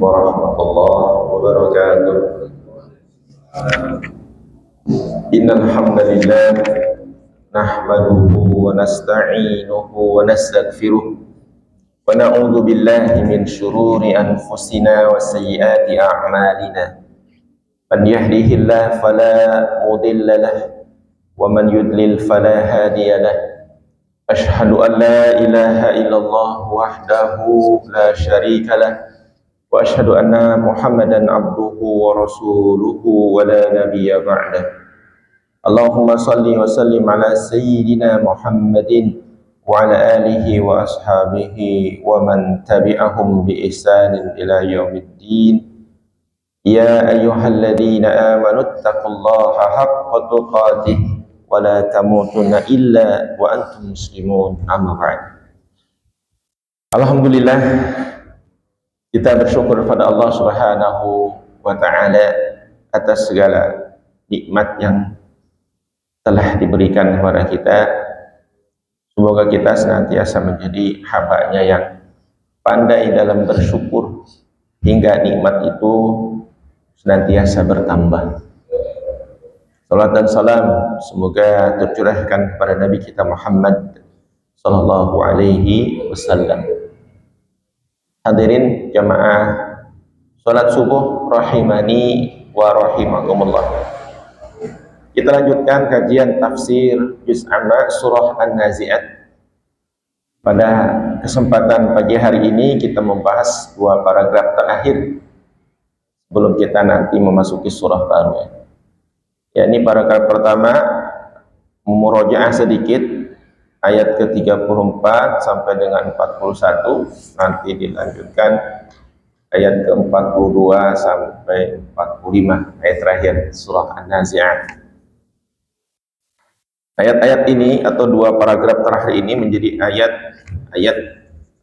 warahmatullahi wabarakatuh. Innal hamdalillah nahmaduhu wa nasta'inuhu wa nastaghfiruh wa na'udzu billahi min shururi anfusina wa sayyiati a'malina. Man yahdihillahu fala mudilla lahu wa man yudlil fala hadiya lahu. Ashhadu an la ilaha illallah wahdahu la syarika lah wa ashhadu anna Muhammadan abduhu wa rasuluhu wa la nabiyya ba'dah. Allahumma salli wa sallim ala sayyidina Muhammadin wa ala alihi wa ashabihi wa man tabi'ahum bi ihsanin ila yaumiddin. Ya ayyuhalladzina amanu taqullaha haqqa tuqatih wa la tamutunna illa wa antum muslimun. Amma ba'd. Alhamdulillah, kita bersyukur kepada Allah Subhanahu wa taala atas segala nikmat yang telah diberikan kepada kita. Semoga kita senantiasa menjadi hamba-Nya yang pandai dalam bersyukur hingga nikmat itu senantiasa bertambah. Salat dan salam semoga tercurahkan kepada Nabi kita Muhammad sallallahu alaihi wasallam. Hadirin jamaah salat subuh rahimani wa rahimakumullah. Kita lanjutkan kajian tafsir juz amma surah An-Nazi'at. Pada kesempatan pagi hari ini kita membahas dua paragraf terakhir sebelum kita nanti memasuki surah baru. Ya, ini paragraf pertama, murojaah sedikit ayat ke-34 sampai dengan 41, nanti dilanjutkan ayat ke-42 sampai 45, ayat terakhir surah An-Nazi'at. Ayat-ayat ini atau dua paragraf terakhir ini menjadi ayat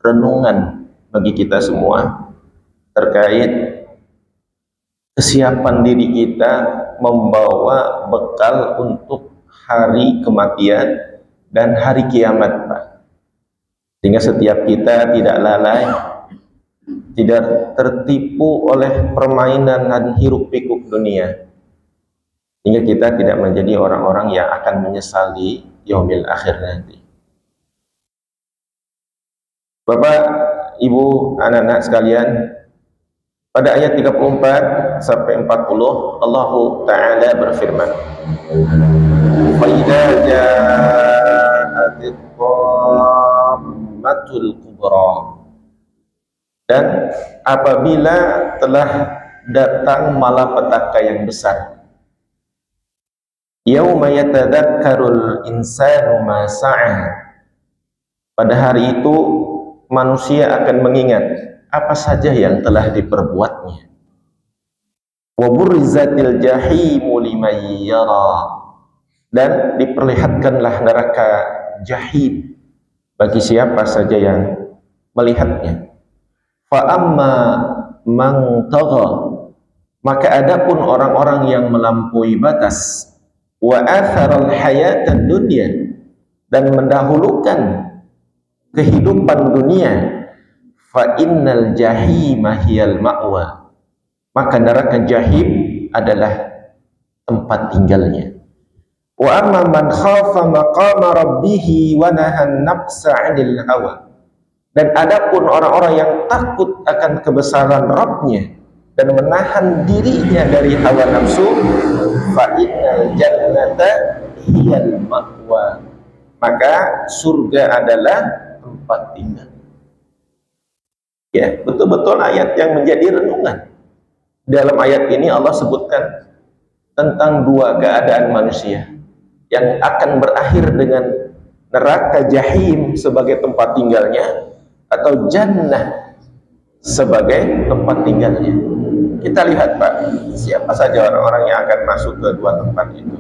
renungan bagi kita semua terkait kesiapan diri kita membawa bekal untuk hari kematian dan hari kiamat, Pak. Sehingga setiap kita tidak lalai, tidak tertipu oleh permainan dan hiruk pikuk dunia, sehingga kita tidak menjadi orang-orang yang akan menyesal di yaumil akhir nanti. Bapak, Ibu, anak-anak sekalian, pada ayat 34 sampai 40 Allah Ta'ala berfirman, "Fa idza ja'atit qammatul kubra." Dan apabila telah datang malapetaka yang besar, yauma yatadzakkarul insanu ma sa'a. Pada hari itu manusia akan mengingat apa saja yang telah diperbuatnya. Wa burrizatil jahimu liman yara. Dan diperlihatkanlah neraka jahim bagi siapa saja yang melihatnya. Fa amma man tagha, maka adapun orang-orang yang melampaui batas, wa atharal hayatad dunya, dan mendahulukan kehidupan dunia, fa innal jahima hiyal ma'wa, maka neraka jahim adalah tempat tinggalnya. Wa amma man khafa maqama rabbih wa nahan nafsa 'anil hawa, dan adapun orang-orang yang takut akan kebesaran Rabbnya dan menahan dirinya dari hawa nafsu, fa innal jannata hiyal ma'wa, maka surga adalah tempat tinggal. Ya, betul-betul ayat yang menjadi renungan. Dalam ayat ini Allah sebutkan tentang dua keadaan manusia yang akan berakhir dengan neraka jahim sebagai tempat tinggalnya atau jannah sebagai tempat tinggalnya. Kita lihat, Pak, siapa saja orang-orang yang akan masuk ke dua tempat itu.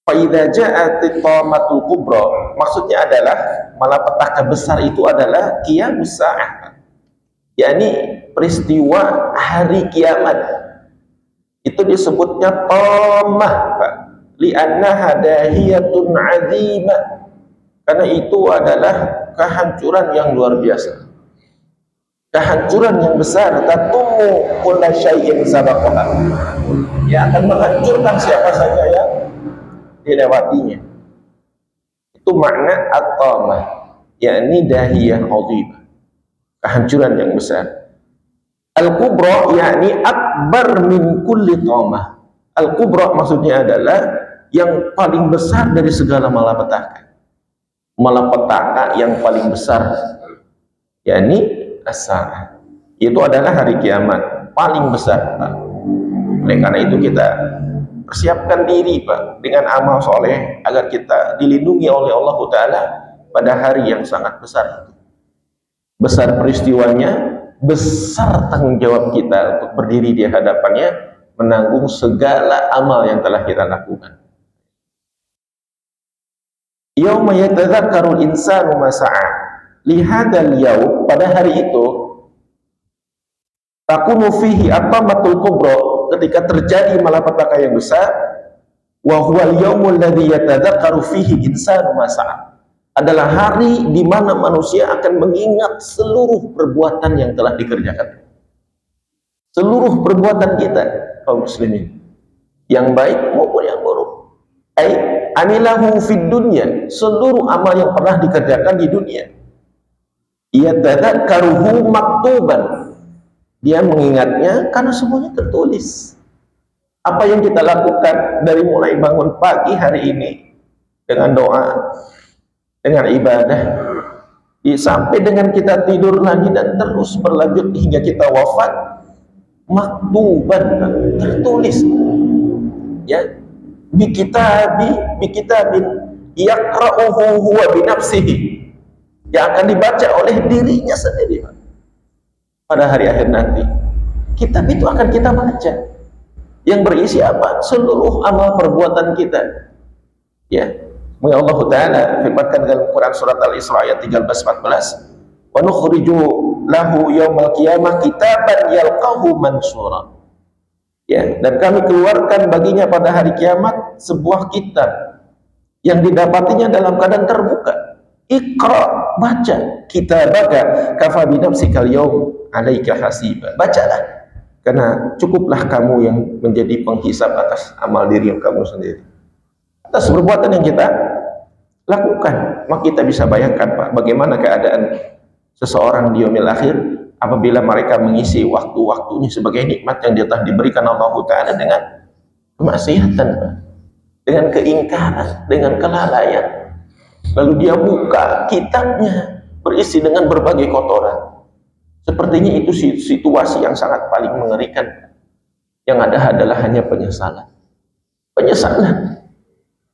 Fa idza ja'atit qamatul kubra, maksudnya adalah malapetaka besar itu adalah qiyamus sa'ah, yakni peristiwa hari kiamat. Itu disebutnya qamah, Pak, li'annaha dahiyatun 'azimah, karena itu adalah kehancuran yang luar biasa. kehancuran yang besar, tatumu kulla syai'in sabaqaha, yang akan menghancurkan siapa saja yang dilewatinya. Itu makna at-tamah, yakni dahiyah azimah, kehancuran yang besar. Al-kubra yakni akbar min kulli tamah. Al-kubra maksudnya adalah yang paling besar dari segala malapetaka. Malapetaka yang paling besar, yakni as-sa'ah, itu adalah hari kiamat paling besar, Pak. Oleh karena itu kita persiapkan diri, Pak, dengan amal soleh agar kita dilindungi oleh Allah Ta'ala pada hari yang sangat besar itu. Besar peristiwanya, besar tanggung jawab kita untuk berdiri di hadapannya, menanggung segala amal yang telah kita lakukan. Yauma yatadzakkarul insanu ma sa'a. Lihadal yaum, pada hari itu, takunu fihi at-tamatul kubra, ketika terjadi malapetaka yang besar, wa huwal yaumul ladzi yatadzakkaru fihi insanu ma sa'a, adalah hari di mana manusia akan mengingat seluruh perbuatan yang telah dikerjakan. Seluruh perbuatan kita kaum muslimin, yang baik maupun yang buruk. Amilahu fid dunya, seluruh amal yang pernah dikerjakan di dunia. Yatadzakkaruhu maktuban, dia mengingatnya karena semuanya tertulis. Apa yang kita lakukan dari mulai bangun pagi hari ini dengan doa, dengan ibadah, sampai dengan kita tidur lagi dan terus berlanjut hingga kita wafat, maktuban, tertulis. Ya, bikitabin yaqra'uhu huwa binafsihi, yang akan dibaca oleh dirinya sendiri, Pak. Pada hari akhir nanti, kitab itu akan kita baca, yang berisi apa? Seluruh amal perbuatan kita. Ya, Allah Ta'ala firmankan dalam Quran surat Al-Isra ayat 13-14, wa nukhriju lahu yaumal qiyamah kitaban yalqahu mansura. Ya, dan kami keluarkan baginya pada hari kiamat sebuah kitab yang didapatinya dalam keadaan terbuka. Iqra, baca, kitabaka kafa bi nafsikal yaum 'alaika hasiba. Bacalah, karena cukuplah kamu yang menjadi penghisab atas amal diri yang kamu sendiri, atas perbuatan yang kita lakukan. Maka kita bisa bayangkan, Pak, bagaimana keadaan seseorang di yaumil akhir apabila mereka mengisi waktu-waktunya sebagai nikmat yang dia telah diberikan Allah Ta'ala dengan kemaksiatan, Pak, dengan keingkaran, dengan kelalaian. Lalu dia buka kitabnya berisi dengan berbagai kotoran. Sepertinya itu situasi yang sangat paling mengerikan. Yang ada adalah hanya penyesalan. Penyesalan.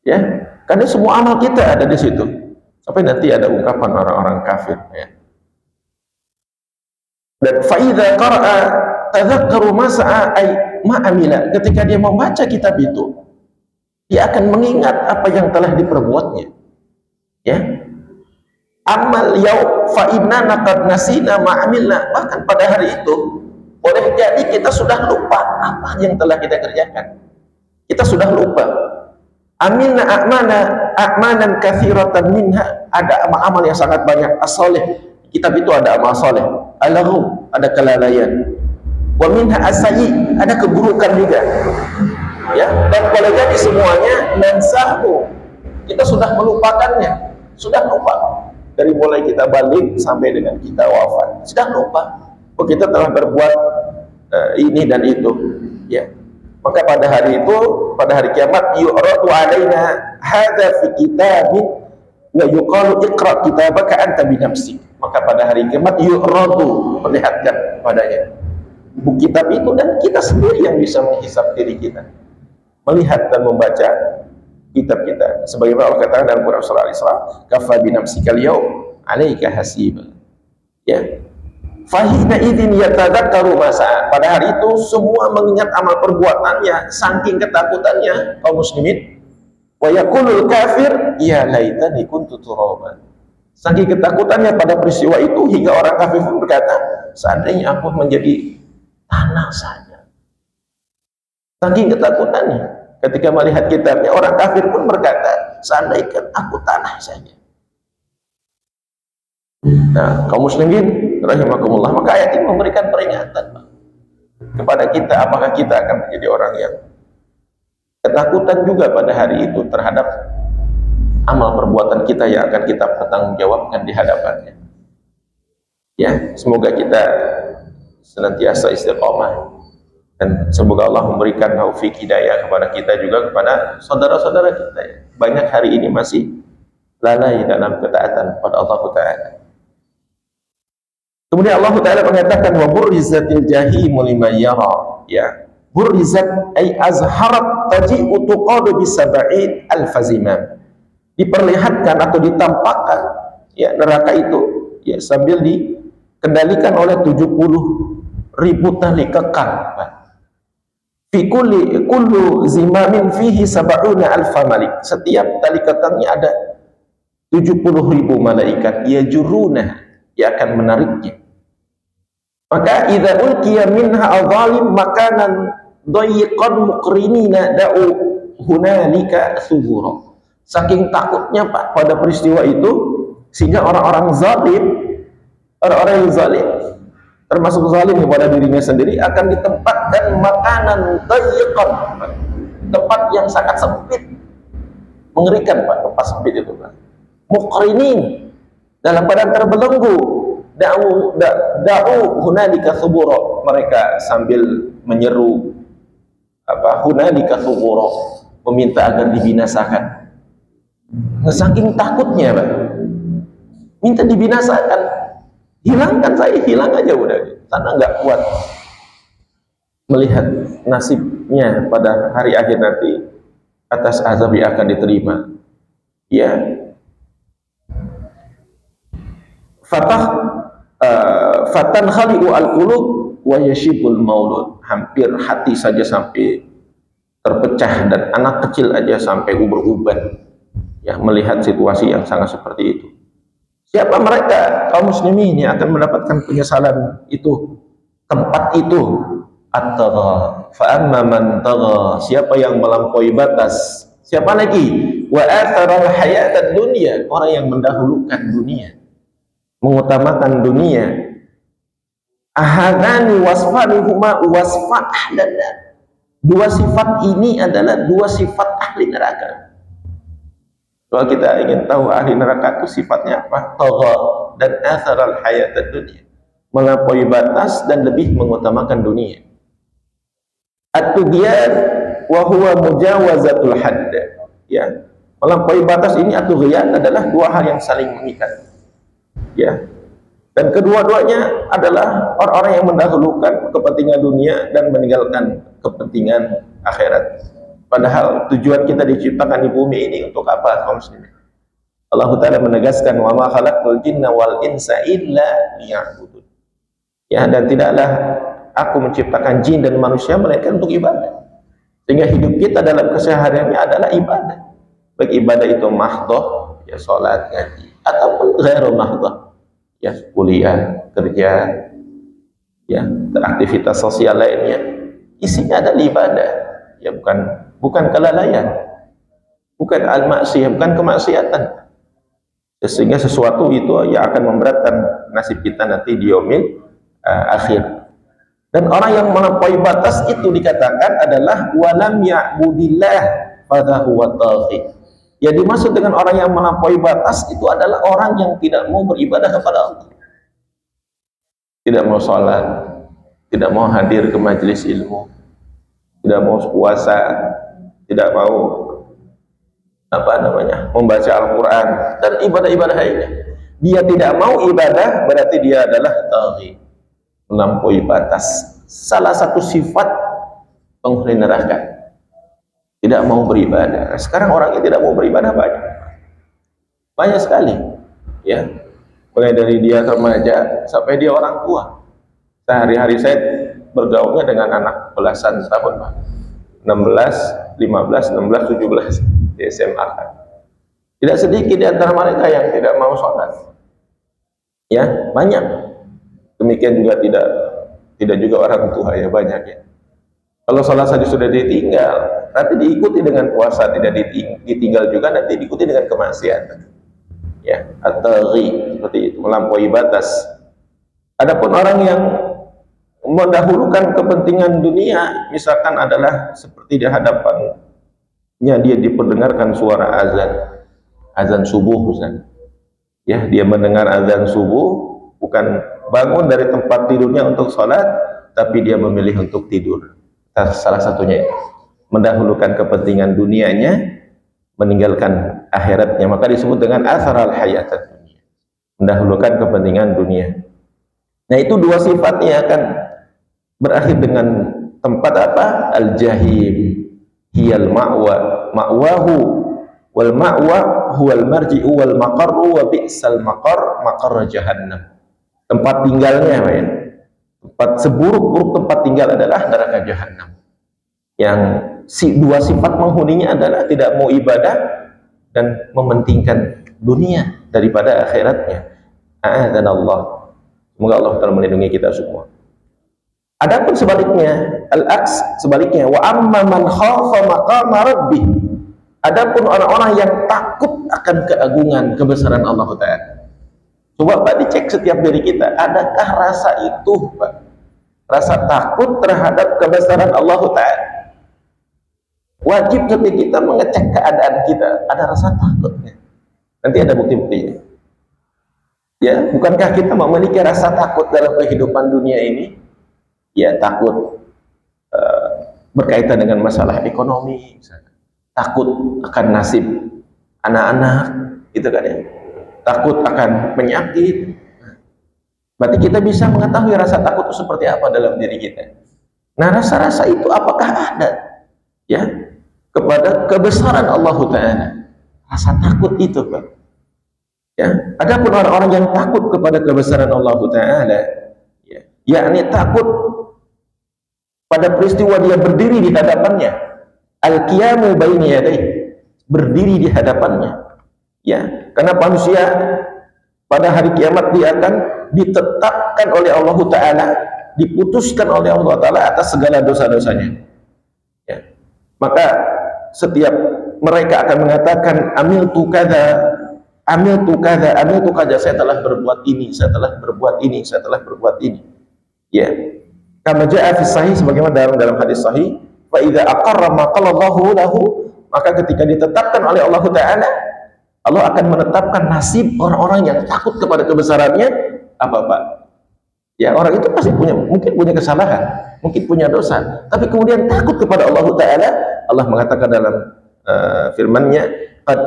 Ya, karena semua amal kita ada di situ. Sampai nanti ada ungkapan orang-orang kafir, ya. Dan faidza qara'a tadzakkaru ma sa'a ay ma amila, ketika dia membaca kitab itu, dia akan mengingat apa yang telah diperbuatnya. Ya, amal yaum fa inna qad nasina ma amilna, bahkan pada hari itu boleh jadi kita sudah lupa apa yang telah kita kerjakan. Kita sudah lupa. Amilna a'manan katsiratan minha, ada amal-amal yang sangat banyak. As-salih, kitab itu ada amal saleh. Al-laghu, ada kelalaian. Wa minha as-sayyi, ada keburukan juga. Ya, dan boleh jadi semuanya nansahu, kita sudah melupakannya. Sudah lupa dari mulai kita balik sampai dengan kita wafat, sudah lupa bahwa kita telah berbuat ini dan itu, ya. Maka pada hari itu, pada hari kiamat, yu'radu alaina hadza fi kitabin wa yuqalu iqra kitabaka anta bi nafsik. Maka pada hari kiamat yu'radu, perlihatkan padanya buku kitab itu, dan kita sendiri yang bisa menghisab diri kita, melihat dan membaca kitab kita. Sebagaimana Allah katakan dalam Quran surah Al-Isra, kafa bi nafsikal yaum 'alaika hasiba. Ya. Fahina idzin yatadzakkaru masa. Pada hari itu semua mengingat amal perbuatannya saking ketakutannya kaum muslimin. Wa yaqulul kafir ya laitani kuntu turaban. Saking ketakutannya pada peristiwa itu hingga orang kafir pun berkata, seandainya aku menjadi tanah saja. Saking ketakutannya. Ketika melihat kitabnya, orang kafir pun berkata, seandainya aku tanah saja. Nah, kaum muslimin, rahimakumullah, maka ayat ini memberikan peringatan kepada kita, apakah kita akan menjadi orang yang ketakutan juga pada hari itu terhadap amal perbuatan kita yang akan kita pertanggungjawabkan di hadapannya. Ya, semoga kita senantiasa istiqomah dan semoga Allah memberikan taufik hidayah kepada kita juga kepada saudara-saudara kita. Banyak hari ini masih lalai dalam ketaatan kepada Allah Ta'ala. Kemudian Allah Ta'ala mengatakan wa burrizatil jahimu liman yara, ya, burrizat ay azharat taji'u tuqadu bisab'in alfazimam, diperlihatkan atau ditampakkan ya neraka itu ya sambil dikendalikan oleh 70.000 tali kekang. Fi kullu zimamin fihi sab'una alfa malik, setiap tali kekangnya ada 70.000 malaikat yajuruna, yang akan menariknya. Maka idza ulqiya minha adzalim makanan dayiqan muqrinina da'u hunalika subura. Saking takutnya Pak pada peristiwa itu, sehingga orang-orang zalim, orang-orang yang zalim, termasuk zalim kepada dirinya sendiri, akan ditempatkan makanan dayiqan, tempat yang sangat sempit. Mengerikan Pak, tempat sempit itu Pak. Muqrinin, dalam keadaan terbelenggu. Da'u hunalika subura, mereka sambil menyeru hunalika subura, meminta agar dibinasakan. Saking takutnya Pak, minta dibinasakan, hilangkan saya, hilang aja udah, karena nggak kuat melihat nasibnya pada hari akhir nanti atas azab yang akan diterima. Ya, fatan khali'u al-qulub wa yashibul maulud, hampir hati saja sampai terpecah dan anak kecil aja sampai uber-uban ya melihat situasi yang sangat seperti itu. Siapa mereka? Kaum muslimin yang akan mendapatkan penyesalan itu, tempat itu. At-tagha fa amma man tagha, siapa yang melampaui batas. Siapa lagi? Wa atharal hayatad dunya, orang yang mendahulukan dunia, mengutamakan dunia. Ahadani wasfani huma wasfa ahlana, dua sifat ini adalah dua sifat ahli neraka. Kalau kita ingin tahu ahli neraka itu sifatnya apa, tagha dan atharal hayatad dunya, melampaui batas dan lebih mengutamakan dunia. At-tughyan wa huwa mujawazatul hadd, ya, melampaui batas ini at-tughyan adalah dua hal yang saling mengikat. Ya, dan kedua-duanya adalah orang-orang yang mendahulukan kepentingan dunia dan meninggalkan kepentingan akhirat. Padahal tujuan kita diciptakan di bumi ini untuk apa, kaum muslimin? Allah Ta'ala menegaskan wa ma khalaqtul jinna wal insa illa liya'budun. Ya, dan tidaklah aku menciptakan jin dan manusia melainkan untuk ibadah. Sehingga hidup kita dalam kesehariannya adalah ibadah. Baik ibadah itu mahdhah, ya salat, ngaji, ataupun ghairu mahdhah, ya kuliah, kerja, ya aktivitas sosial lainnya, isinya adalah ibadah, ya bukan kelalaian, bukan al-maksiyah, bukan kemaksiatan. Sehingga sesuatu itu yang akan memberatkan nasib kita nanti di yaumil akhir. Dan orang yang melampaui batas itu dikatakan adalah walam ya'budillah fahuwa taghi. Ya, dimaksud dengan orang yang melampaui batas itu adalah orang yang tidak mau beribadah kepada Allah, tidak mau sholat, tidak mau hadir ke majelis ilmu, tidak mau puasa, tidak mau membaca Al-Quran dan ibadah-ibadah lainnya. Dia tidak mau ibadah, berarti dia adalah taghi, melampaui batas. Salah satu sifat penghuni neraka, tidak mau beribadah. Sekarang orangnya tidak mau beribadah banyak sekali, ya, mulai dari dia remaja sampai dia orang tua. Sehari-hari saya bergaulnya dengan anak belasan tahun, 16, 15, 16, 17 di SMA. Tidak sedikit di antara mereka yang tidak mau sholat, ya, banyak. Demikian juga tidak juga orang tua, ya, banyak, ya. Kalau sholat saja sudah ditinggal, nanti diikuti dengan puasa, tidak ditinggal juga, nanti diikuti dengan kemaksiatan, ya, at-taghi, seperti itu, melampaui batas. Adapun orang yang mendahulukan kepentingan dunia, misalkan adalah seperti di hadapannya dia diperdengarkan suara azan subuh misalnya. Ya, dia mendengar azan subuh, bukan bangun dari tempat tidurnya untuk sholat, tapi dia memilih untuk tidur. Salah satunya itu, mendahulukan kepentingan dunianya, meninggalkan akhiratnya, maka disebut dengan atharal hayatad dunia, mendahulukan kepentingan dunia. Nah, itu dua sifatnya akan berakhir dengan tempat apa? Al-jahim hiyal ma'wa ma'wahu wal ma'wa huwal marji'u wal maqarru wa bi'sal maqar jahannam. Tempat tinggalnya ya, tempat seburuk-buruk tempat tinggal adalah neraka jahannam. Yang dua sifat menghuninya adalah tidak mau ibadah dan mementingkan dunia daripada akhiratnya. A'adzanallah. Semoga Allah telah melindungi kita semua. Adapun sebaliknya, al-aks sebaliknya, wa amma man khafa maqama rabbih. Adapun orang-orang yang takut akan keagungan kebesaran Allah Ta'ala. Coba Pak dicek setiap diri kita, adakah rasa itu Pak? Rasa takut terhadap kebesaran Allah Ta'ala. Wajib ketika kita mengecek keadaan kita, ada rasa takutnya. Nanti ada bukti-buktinya. Ya, bukankah kita memiliki rasa takut dalam kehidupan dunia ini? Ya, takut berkaitan dengan masalah ekonomi, misalnya. Takut akan nasib anak-anak, gitu kan ya. Takut akan penyakit. Berarti kita bisa mengetahui rasa takut itu seperti apa dalam diri kita. Nah, rasa-rasa itu apakah ada? Ya, kepada kebesaran Allah Ta'ala. Rasa takut itu, Pak. Ya, adapun orang-orang yang takut kepada kebesaran Allah Ta'ala, ya, yakni takut pada peristiwa dia berdiri di hadapannya, al-qiyamu baini yadayhi, berdiri di hadapannya, ya, karena manusia pada hari kiamat dia akan ditetapkan oleh Allah Ta'ala, diputuskan oleh Allah Ta'ala atas segala dosa-dosanya, ya. Maka setiap mereka akan mengatakan amiltu kada, saya telah berbuat ini, saya telah berbuat ini, saya telah berbuat ini. Ya. Kama jaa fi sahih, sebagaimana dalam hadis sahih, fa idza aqarra ma qala Allahu lahu, maka ketika ditetapkan oleh Allah Ta'ala, Allah akan menetapkan nasib orang-orang yang takut kepada kebesarannya apa, Pak? Ya, orang itu pasti mungkin punya kesalahan, mungkin punya dosa, tapi kemudian takut kepada Allah Ta'ala. Allah mengatakan dalam firman-Nya, qad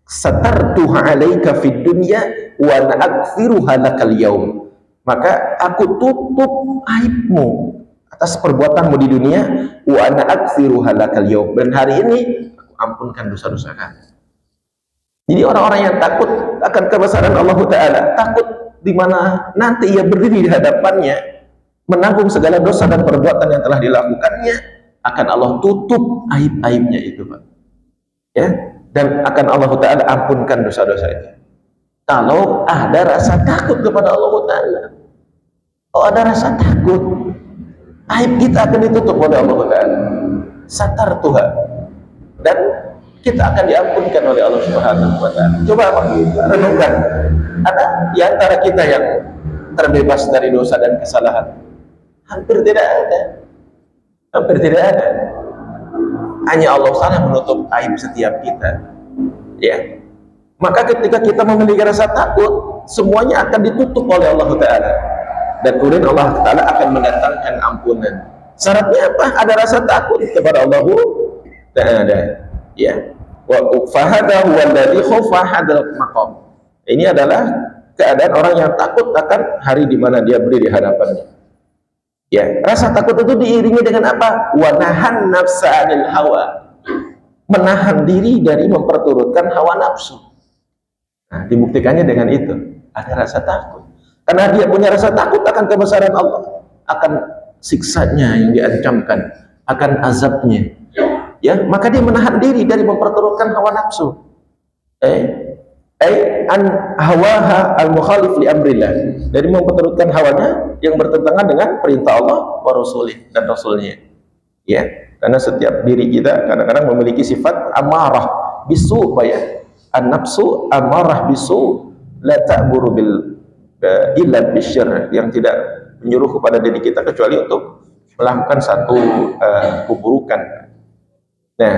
satartuha 'alaika fid dunya wa na'aghfiruha lakal yaum. Maka aku tutup aibmu atas perbuatanmu di dunia, wa na'aghfiruha lakal yaum, dan hari ini aku ampunkan dosa-dosa kamu. Jadi orang-orang yang takut akan kebesaran Allah Ta'ala, takut di mana nanti ia berdiri di hadapannya menanggung segala dosa dan perbuatan yang telah dilakukannya, akan Allah tutup aib-aibnya itu, Pak. Ya, dan akan Allah Ta'ala ampunkan dosa-dosanya. Kalau ada rasa takut kepada Allah Ta'ala, oh ada rasa takut, aib kita akan ditutup oleh Allah Ta'ala, satar Tuhan, dan kita akan diampunkan oleh Allah Subhanahu wa Ta'ala. Coba renungkan, ada di antara kita yang terbebas dari dosa dan kesalahan? Hampir tidak ada. Hampir tidak ada. Hanya Allah Ta'ala menutup aib setiap kita. Ya. Maka ketika kita memiliki rasa takut, semuanya akan ditutup oleh Allah Ta'ala, dan kemudian Allah Ta'ala akan mendatangkan ampunan. Syaratnya apa? Ada rasa takut kepada Allah Ta'ala. Ya. Wa fahada huwa alladhi khafa hadal maqam. Ini adalah keadaan orang yang takut akan hari di mana dia berdiri di hadapannya. Ya, rasa takut itu diiringi dengan apa? Wa nahan nafsa 'anil hawa. Menahan diri dari memperturutkan hawa nafsu. Nah, dibuktikannya dengan itu, ada rasa takut. Karena dia punya rasa takut akan kebesaran Allah, akan siksanya yang diancamkan, akan azabnya. Ya, maka dia menahan diri dari memperturutkan hawa nafsu. An hawaha al-mukhalif li amrillah, dari memperturutkan hawanya yang bertentangan dengan perintah Allah wa rasulih dan rasulnya. Ya, karena setiap diri kita kadang-kadang memiliki sifat amarah bisu, ya. An-nafsu amarah bisu la ta'muru illa bisyarr, yang tidak menyuruh kepada diri kita kecuali untuk melakukan satu keburukan. Nah,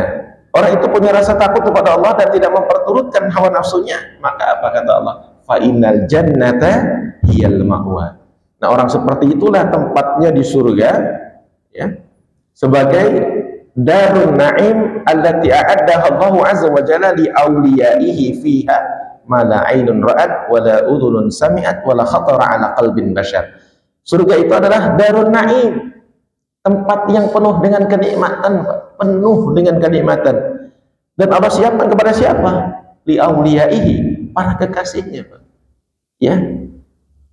orang itu punya rasa takut kepada Allah dan tidak memperturutkan hawa nafsunya, maka apa kata Allah? Fa innal jannata hiyal ma'wa. Nah, orang seperti itulah tempatnya di surga, ya, sebagai darun na'im allati a'addaha Allahu azza wa jalla li awliyaihi fiha ma la 'ainun ra'at wa la udhunun sami'at wa la khatara 'ala qalbin bashar. Surga itu adalah darun na'im, tempat yang penuh dengan kenikmatan, penuh dengan kenikmatan. Dan Allah siapkan kepada siapa? Li awliyaihi, para kekasihnya, Pak. Ya.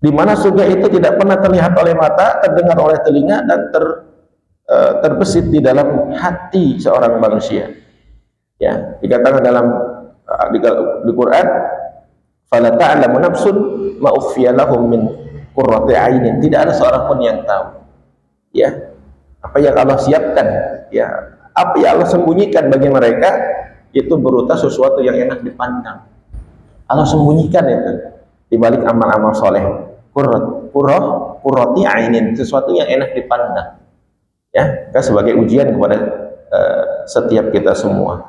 Di mana surga itu tidak pernah terlihat oleh mata, terdengar oleh telinga, dan terbesit di dalam hati seorang manusia. Ya, dikatakan dalam di Quran, fala ta'lamu nafsun ma ukhfiya lahum min qurrati a'yunin. Tidak ada seorang pun yang tahu, ya, apa yang Allah siapkan, ya, apa yang Allah sembunyikan bagi mereka itu berupa sesuatu yang enak dipandang. Allah sembunyikan itu di balik amal-amal soleh. Qurrati a'yunin, sesuatu yang enak dipandang. Ya, sebagai ujian kepada setiap kita semua.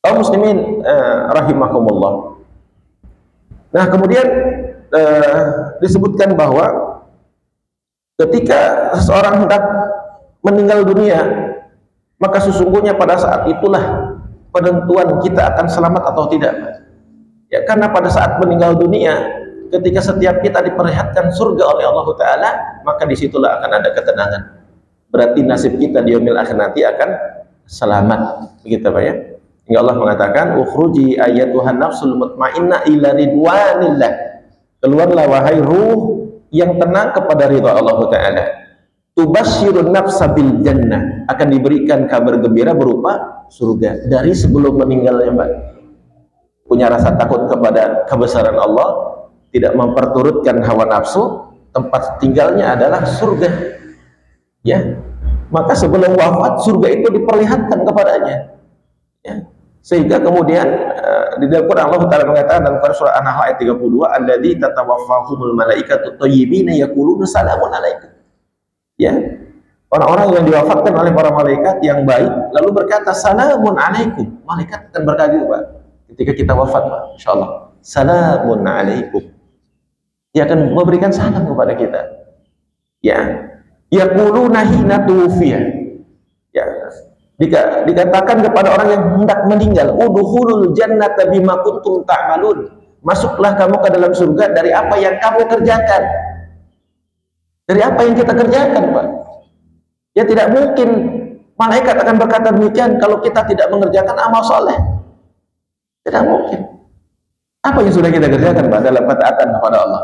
Kaum muslimin rahimakumullah. Nah, kemudian disebutkan bahwa ketika seseorang hendak meninggal dunia, maka sesungguhnya pada saat itulah penentuan kita akan selamat atau tidak. Ya, karena pada saat meninggal dunia, ketika setiap kita diperlihatkan surga oleh Allah Ta'ala, maka disitulah akan ada ketenangan. Berarti nasib kita di yaumil akhir nanti akan selamat, begitu Pak ya. Hingga Allah mengatakan, ukhruji ayatuhan nafsul mutmainnah ila ridwanillah. Keluarlah wahai ruh yang tenang kepada ridha Allah Ta'ala. Tubasyirun nafsa bil jannah, akan diberikan kabar gembira berupa surga dari sebelum meninggalnya, Pak. Punya rasa takut kepada kebesaran Allah, tidak memperturutkan hawa nafsu, tempat tinggalnya adalah surga. Ya, maka sebelum wafat surga itu diperlihatkan kepadanya. Ya, sehingga kemudian di dalam Quran Allah Ta'ala mengatakan dalam surah An-Nahl ayat 32, alladzi tatawaffahumul malaikatu thayyibina yaquluna salamun alaikum. Ya, orang-orang yang diwafatkan oleh para malaikat yang baik lalu berkata salamun alaikum. Malaikat akan berkata, Pak, ketika kita wafat, Pak, insyaallah, salamun alaikum. Dia akan memberikan salam kepada kita. Ya, yaquluna hina tuwfiya. Ya, dikatakan kepada orang yang hendak meninggal, udkhulul jannata bima kuntum ta'malun. Masuklah kamu ke dalam surga dari apa yang kamu kerjakan. Dari apa yang kita kerjakan, Pak. Ya, tidak mungkin malaikat akan berkata demikian kalau kita tidak mengerjakan amal soleh. Tidak mungkin. Apa yang sudah kita kerjakan, Pak, dalam ketaatan kepada Allah?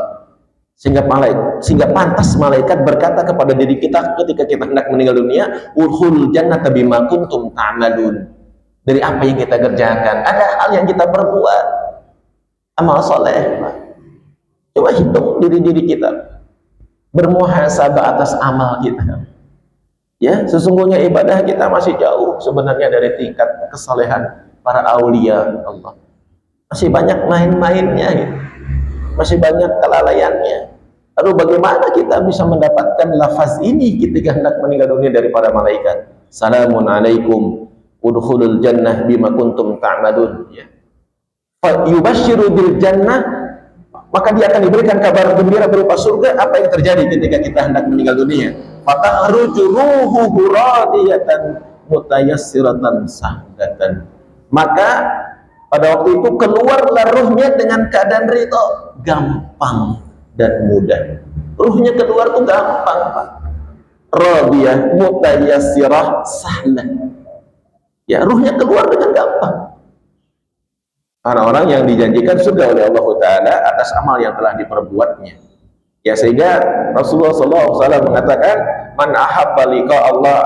Sehingga pantas malaikat berkata kepada diri kita ketika kita hendak meninggal dunia, udkhulul jannata bima kuntum ta'malun. Dari apa yang kita kerjakan, ada hal yang kita perbuat, amal soleh, Pak. Coba hitung diri kita, bermuhasabah atas amal kita. Ya, sesungguhnya ibadah kita masih jauh sebenarnya dari tingkat kesalehan para aulia Allah. Masih banyak main-mainnya gitu. Masih banyak kelalaiannya. Lalu bagaimana kita bisa mendapatkan lafaz ini ketika hendak meninggal dunia dari para malaikat? Salamun alaikum udkhulul jannah bima kuntum ta'malun. Ya. Fa yubashshiru bil jannah, maka dia akan diberikan kabar gembira berupa surga. Apa yang terjadi ketika kita hendak meninggal dunia? Fatahruju ruhuhu radiyatan mutayassiratan sahdatan. Maka pada waktu itu keluarlah ruhnya dengan keadaan ridha, gampang dan mudah. Ruhnya keluar tuh gampang, Pak. Radiyah mutayassirah sahlah. Ya, ruhnya keluar dengan gampang. Orang-orang yang dijanjikan surga oleh Allah Ta'ala atas amal yang telah diperbuatnya. Ya, sehingga Rasulullah SAW mengatakan, man ahabba liqa Allah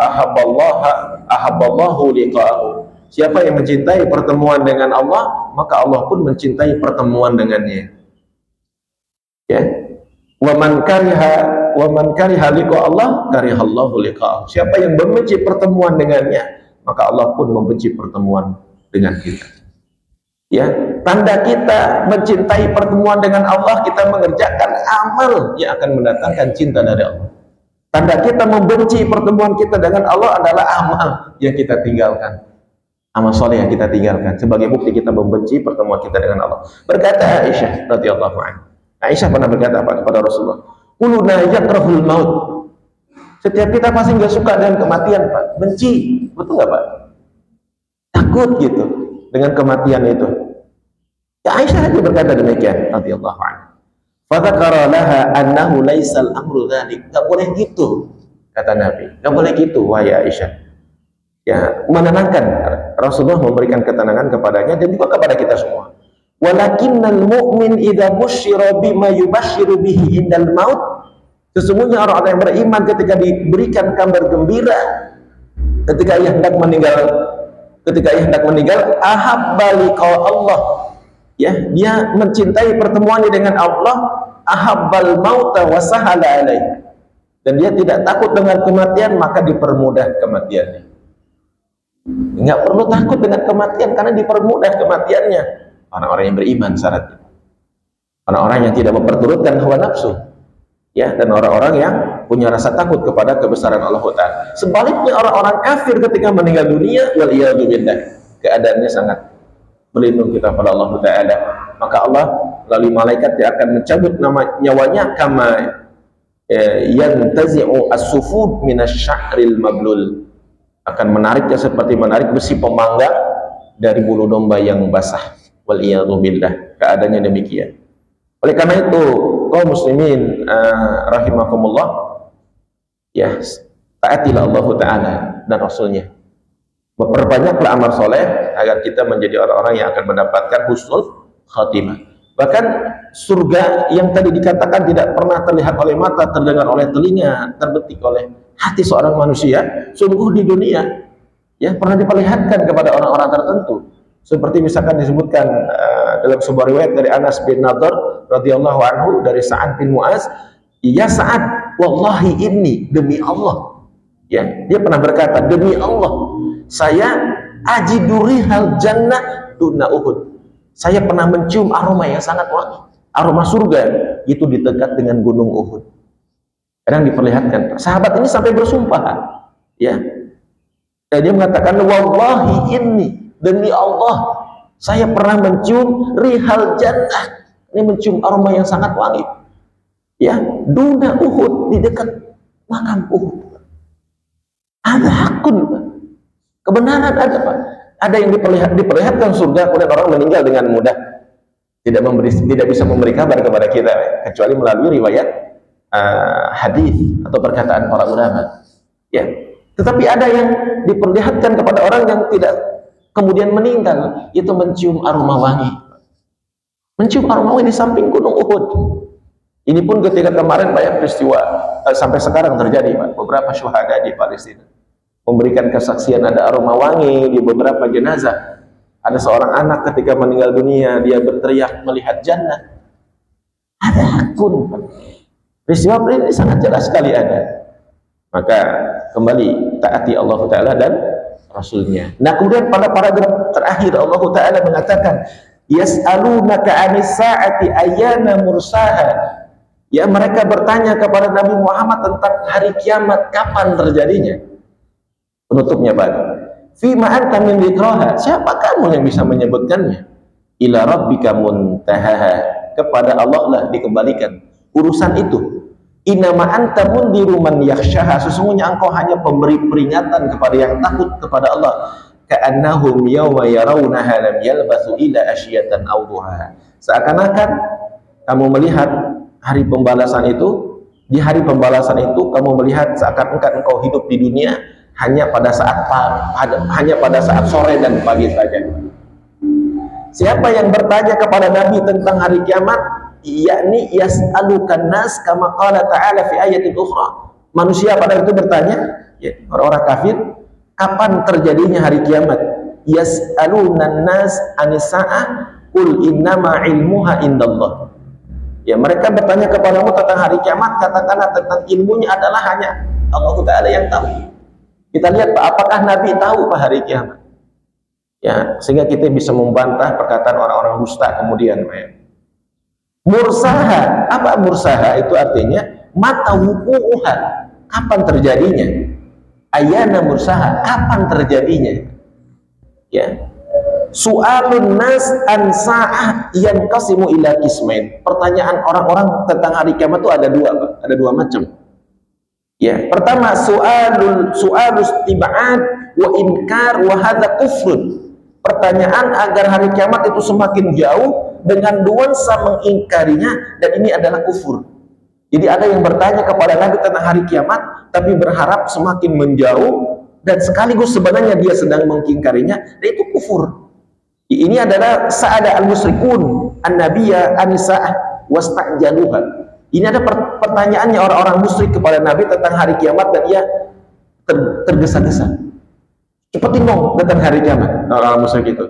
ahabballahu liqa'ahu. Siapa yang mencintai pertemuan dengan Allah, maka Allah pun mencintai pertemuan dengannya. Ya. Wa man kariha liqa Allah karihallahu liqa'ahu. Siapa yang membenci pertemuan dengannya, maka Allah pun membenci pertemuan dengan kita. Ya, tanda kita mencintai pertemuan dengan Allah, kita mengerjakan amal yang akan mendatangkan cinta dari Allah. Tanda kita membenci pertemuan kita dengan Allah adalah amal yang kita tinggalkan, amal soleh yang kita tinggalkan. Sebagai bukti kita membenci pertemuan kita dengan Allah. Berkata Aisyah radhiyallahu anha, Aisyah pernah berkata apa kepada Rasulullah? Kuluna yakrahul maut. Setiap kita pasti nggak suka dengan kematian, Pak. Benci, betul nggak, Pak? Takut gitu dengan kematian itu. Ya, Aisyah aja berkata demikian radhiyallahu anha. Fadzakara laha annahu laisal amru dzalik. Enggak boleh gitu, kata Nabi. Enggak boleh gitu, wahai Aisyah. Ya, menenangkan. Rasulullah memberikan ketenangan kepadanya dan juga kepada kita semua. Walakinnal mu'min idza busyira bima yubashshiru bihi indal maut. Sesungguhnya orang-orang yang beriman ketika diberikan kabar gembira ketika ia hendak meninggal, ahabba liqa Allah. Ya, dia mencintai pertemuannya dengan Allah, ahabbal mauta wa sahala alaihi. Dan dia tidak takut dengan kematian, maka dipermudah kematiannya. Enggak perlu takut dengan kematian karena dipermudah kematiannya. Orang-orang yang beriman syaratnya. Orang-orang yang tidak memperturutkan hawa nafsu. Ya, dan orang-orang yang punya rasa takut kepada kebesaran Allah Ta'ala. Sebaliknya orang-orang kafir ketika meninggal dunia, wal iyadu billah, keadaannya sangat berlindung kita pada Allah Ta'ala. Maka Allah melalui malaikat yang akan mencabut nyawanya kama yantazi'u as-sufud minasy-sya'ril mablul, akan menariknya seperti menarik besi pemanggang dari bulu domba yang basah. Wal iyadu billah, keadaannya demikian. Oleh karena itu kaum muslimin rahimakumullah, ya, taatilah Allah Ta'ala dan Rasulnya. Perbanyaklah amal soleh agar kita menjadi orang-orang yang akan mendapatkan husnul khatimah. Bahkan surga yang tadi dikatakan tidak pernah terlihat oleh mata, terdengar oleh telinga, terbetik oleh hati seorang manusia, sungguh di dunia ya pernah diperlihatkan kepada orang-orang tertentu. Seperti misalkan disebutkan dalam sebuah riwayat dari Anas bin Nadhr radhiyallahu anhu dari Sa'ad bin Mu'az, ya Sa'ad, wallahi inni, demi Allah. Ya, dia pernah berkata, demi Allah, saya ajiduri hal jannah duna Uhud. Saya pernah mencium aroma yang sangat wangi, aroma surga itu di dekat dengan gunung Uhud. Kadang diperlihatkan, sahabat ini sampai bersumpah, ya. Dan dia mengatakan, wallahi inni, demi Allah, saya pernah mencium rihal jannah. Ini mencium aroma yang sangat wangi. Ya, duna Uhud, di dekat makam Uhud. Ada hakun, Pak. Kebenaran ada, Pak. Ada yang diperlihatkan surga, kemudian orang meninggal dengan mudah. Tidak bisa memberi kabar kepada kita, kecuali melalui riwayat hadis atau perkataan para ulama. Ya. Tetapi ada yang diperlihatkan kepada orang yang tidak kemudian meninggal, itu mencium aroma wangi. Mencium aroma wangi di samping gunung Uhud. Ini pun ketika kemarin banyak peristiwa sampai sekarang terjadi, Pak. Beberapa syuhada di Palestina memberikan kesaksian ada aroma wangi di beberapa jenazah. Ada seorang anak ketika meninggal dunia, dia berteriak melihat jannah. Ada hakun, Pak. Peristiwa ini sangat jelas sekali ada. Maka kembali taati Allah Ta'ala dan Rasulnya. Nah, kemudian pada paragraf terakhir Allah Ta'ala mengatakan, yas'alunaka 'anis sa'ati ayyana mursaha. Ya, mereka bertanya kepada Nabi Muhammad tentang hari kiamat, kapan terjadinya. Penutupnya, Pak, fima anta min dzikraha, siapa kamu yang bisa menyebutkannya? Ila rabbika muntahaha, kepada Allah lah dikembalikan urusan itu. Innama anta mundiru man yakhshaha, sesungguhnya engkau hanya pemberi peringatan kepada yang takut kepada Allah. Ka'annahum yawma yarawnaha lam yalbathu ila asyiyatan aw duhaha, seakan-akan kamu melihat hari pembalasan itu, di hari pembalasan itu kamu melihat seakan-akan engkau hidup di dunia hanya pada saat sore dan pagi saja. Siapa yang bertanya kepada Nabi tentang hari kiamat? Yakni yas'alukan nas kama qala ta'ala fi ayatin ukhra. Manusia pada itu bertanya, ya, orang-orang kafir, kapan terjadinya hari kiamat? Yas'alunan nas anis sa'ah qul innama ilmuha indallah. Ya, mereka bertanya kepadamu tentang hari kiamat, katakanlah tentang ilmunya adalah hanya Allah Ta'ala yang tahu. Kita lihat, Pak, apakah Nabi tahu Pak hari kiamat? Ya, sehingga kita bisa membantah perkataan orang-orang dusta kemudian. Mursaha, apa mursaha? Itu artinya mata wuku'uha, kapan terjadinya? Ayana mursaha, kapan terjadinya? Ya. Su'alun nas an sa'ah yanqasimu ila qismain. Pertanyaan orang-orang tentang hari kiamat itu ada dua, Pak. Ada dua macam. Ya, pertama su'alus tiba'at wa inkar wa hadza kufrun. Pertanyaan agar hari kiamat itu semakin jauh dengan nuansa mengingkarinya, dan ini adalah kufur. Jadi ada yang bertanya kepada Nabi tentang hari kiamat tapi berharap semakin menjauh, dan sekaligus sebenarnya dia sedang mengingkarinya, dan itu kufur. Ini adalah sa'ada al-musyrikun an-nabiyya an-sa'ah wasta'jaluha. Ini ada pertanyaannya orang-orang musyrik kepada Nabi tentang hari kiamat, dan ia tergesa-gesa. Cepetin dong tentang hari kiamat, orang-orang musyrik itu.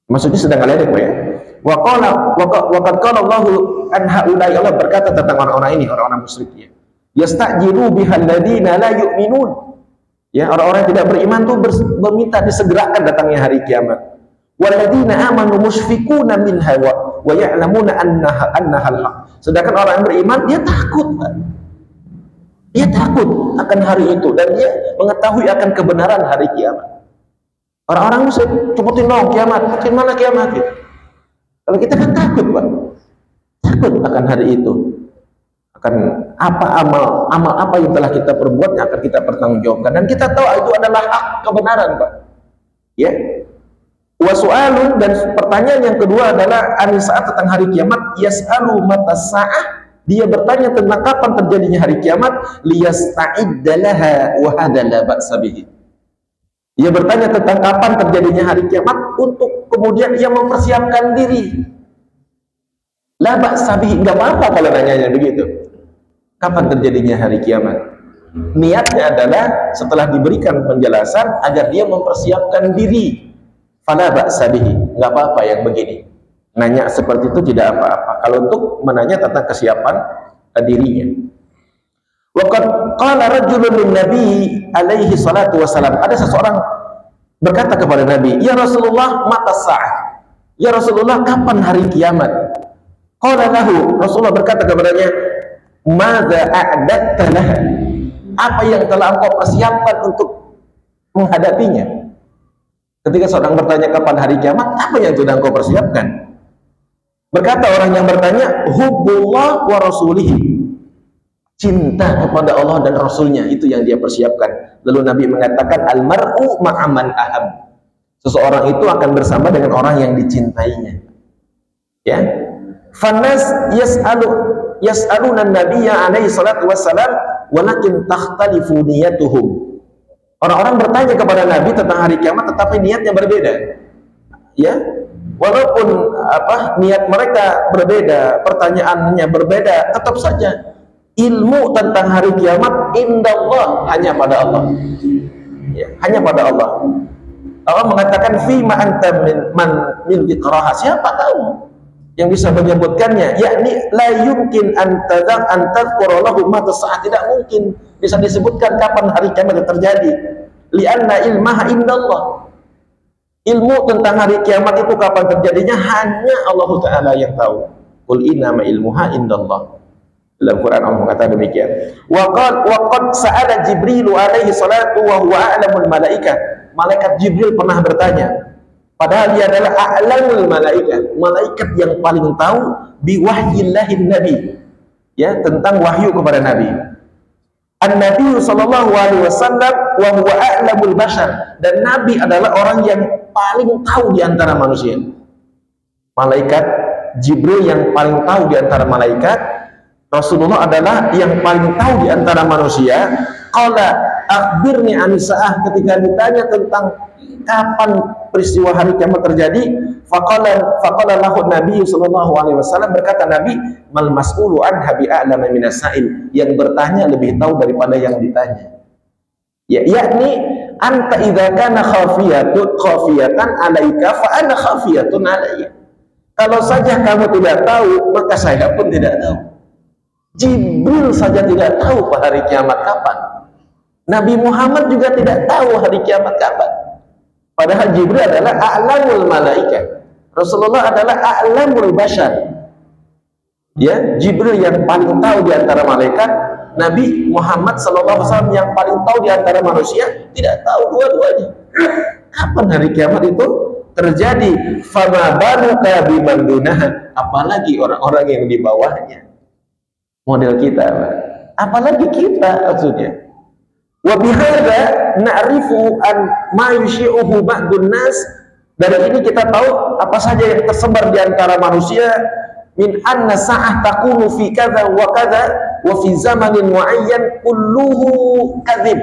Maksudnya sedang ngeledek, Pak, ya. Wa qad qala Allahu an haula'i, Allah berkata tentang orang-orang ini, orang-orang musyrik ya. Yastajilu bihal ladina la yu'minun. Ya, orang-orang yang tidak beriman tuh meminta disegerakan datangnya hari kiamat. Walladzina amanu musyfiquna minha wa ya'lamuna annaha al-haq. Sedangkan orang yang beriman dia takut, Pak. Dia takut akan hari itu, dan dia mengetahui akan kebenaran hari kiamat. Orang-orang musyrik, cepetin dong kiamat, cepetin mana kiamat gitu. Kalau kita kan takut, Pak. Takut akan hari itu. Akan apa amal apa yang telah kita perbuat yang akan kita pertanggungjawabkan, dan kita tahu itu adalah hak, kebenaran, Pak. Ya. Wasu'alun, dan pertanyaan yang kedua adalah anisaat tentang hari kiamat. Yas'alu mata sa'ah, dia bertanya tentang kapan terjadinya hari kiamat. Liyasta'iddallaha wa hadza la ba'sa bihi. Dia bertanya tentang kapan terjadinya hari kiamat untuk kemudian ia mempersiapkan diri. La ba'sa bihi, enggak apa-apa kalau nanyanya begitu. Kapan terjadinya hari kiamat? Niatnya adalah setelah diberikan penjelasan agar dia mempersiapkan diri. Fala ba'sa bihi, enggak apa-apa yang begini. Nanya seperti itu tidak apa-apa kalau untuk menanya tentang kesiapan dirinya. Wa qad qala rajulun lin nabi alaihi salatu wasalam. Ada seseorang berkata kepada Nabi, "Ya Rasulullah, mata sa'ah?" Ya Rasulullah, kapan hari kiamat? Qala lahu, Rasulullah berkata kepadanya, "Madza a'datta laha?" Apa yang telah engkau persiapkan untuk menghadapinya? Ketika seorang bertanya kapan hari kiamat, apa yang sudah engkau persiapkan? Berkata orang yang bertanya, hubbullah wa rasulihi. Cinta kepada Allah dan Rasulnya, itu yang dia persiapkan. Lalu Nabi mengatakan, almar'u ma'aman ahab. Seseorang itu akan bersama dengan orang yang dicintainya. Ya. Fanas yas'aluna nabiyya alaihi salatu wassalam, walakin takhtalifu niyatuhum. Orang-orang bertanya kepada Nabi tentang hari kiamat, tetapi niatnya berbeda. Ya, walaupun niat mereka berbeda, pertanyaannya berbeda, tetap saja ilmu tentang hari kiamat indallah, hanya pada Allah. Ya, hanya pada Allah. Allah mengatakan fi ma anta min iqraha, siapa kamu yang bisa menyebutkannya? Yakni la yumkin an tadhkura lahu ma tas'a, tidak mungkin bisa disebutkan kapan hari kiamat terjadi. Lianna ilmaha indallah. Ilmu tentang hari kiamat itu kapan terjadinya hanya Allah Ta'ala yang tahu. Qul innama ilmuha indallah. Dalam Quran Allah mengatakan demikian. Wa qad sa'ala Jibril alaihi salatu wa huwa a'lamul malaikah. Malaikat Jibril pernah bertanya, padahal dia adalah a'lamul malaikah, malaikat yang paling tahu biwahyillahin nabi, ya, tentang wahyu kepada Nabi. An-Nabi sallallahu alaihi wasallam wa huwa a'lamul bashar, dan Nabi adalah orang yang paling tahu di antara manusia. Malaikat Jibril yang paling tahu di antara malaikat, Rasulullah adalah yang paling tahu di antara manusia. Qala akhbirni anisa'ah, ketika ditanya tentang kapan peristiwa hari kiamat terjadi, faqala lahu Nabi sallallahu alaihi wasallam, berkata Nabi, mal mas'ulu anha bi'a'lama minas sa'il, yang bertanya lebih tahu daripada yang ditanya. Ya, yakni anta idza kana khafiyatan alaika fa ana khafiyatun alayya. Kalau saja kamu tidak tahu, maka saya pun tidak tahu. Jibril saja tidak tahu hari kiamat kapan. Nabi Muhammad juga tidak tahu hari kiamat kapan. Padahal Jibril adalah a'lamul malaika. Rasulullah adalah a'lamul bashar. Ya, Jibril yang paling tahu di antara malaikat, Nabi Muhammad SAW yang paling tahu di antara manusia, tidak tahu dua-duanya. Kapan hari kiamat itu terjadi? Fama baruka biman dunaha, apalagi orang-orang yang di bawahnya. Model kita, apalagi kita maksudnya. Wa bihadza na'rifu an ma yushi'uhu ba'dun nas. Dari ini kita tahu apa saja yang tersebar di antara manusia, min anna sa'ah takunu fi kadza wa kadza wa fi zamanin muayyan kulluhu kadzib.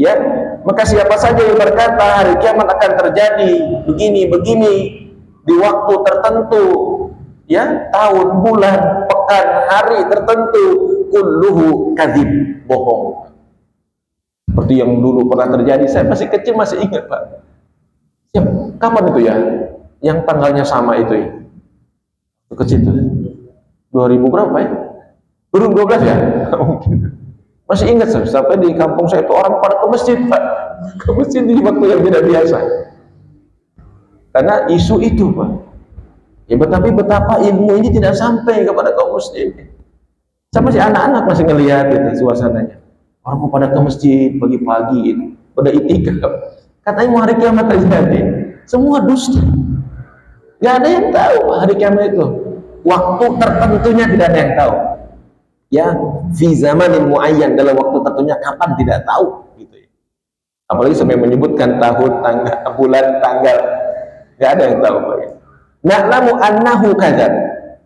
Ya, maka siapa saja yang berkata hari kiamat akan terjadi begini-begini di waktu tertentu, ya, tahun, bulan, pekan, hari tertentu, kulluhu kadzib, bohong. Seperti yang dulu pernah terjadi, saya masih kecil masih ingat, Pak. Ya, kapan itu ya? Yang tanggalnya sama itu ya? Kecil itu 2000 berapa ya? 2012 ya? Masih ingat sampai di kampung saya itu orang pada ke masjid, Pak. Ke masjid di waktu yang tidak biasa. Karena isu itu, Pak. Ya, tapi betapa ilmu ini tidak sampai kepada kaum muslimin. Saya masih anak-anak masih ngelihat itu suasananya. Orang mau pada ke masjid pagi-pagi itu, pada itikaf. Katanya mau hari kiamat terjadi. Semua dusta. Gak ada yang tahu hari kiamat itu. Waktu tertentunya tidak ada yang tahu. Ya, fi zamanin muayyan, dalam waktu tertentunya kapan tidak tahu gitu ya. Apalagi sampai menyebutkan tahun, tanggal, bulan, tanggal. Gak ada yang tahu, Pak ya. Na'lamu annahu kadzab.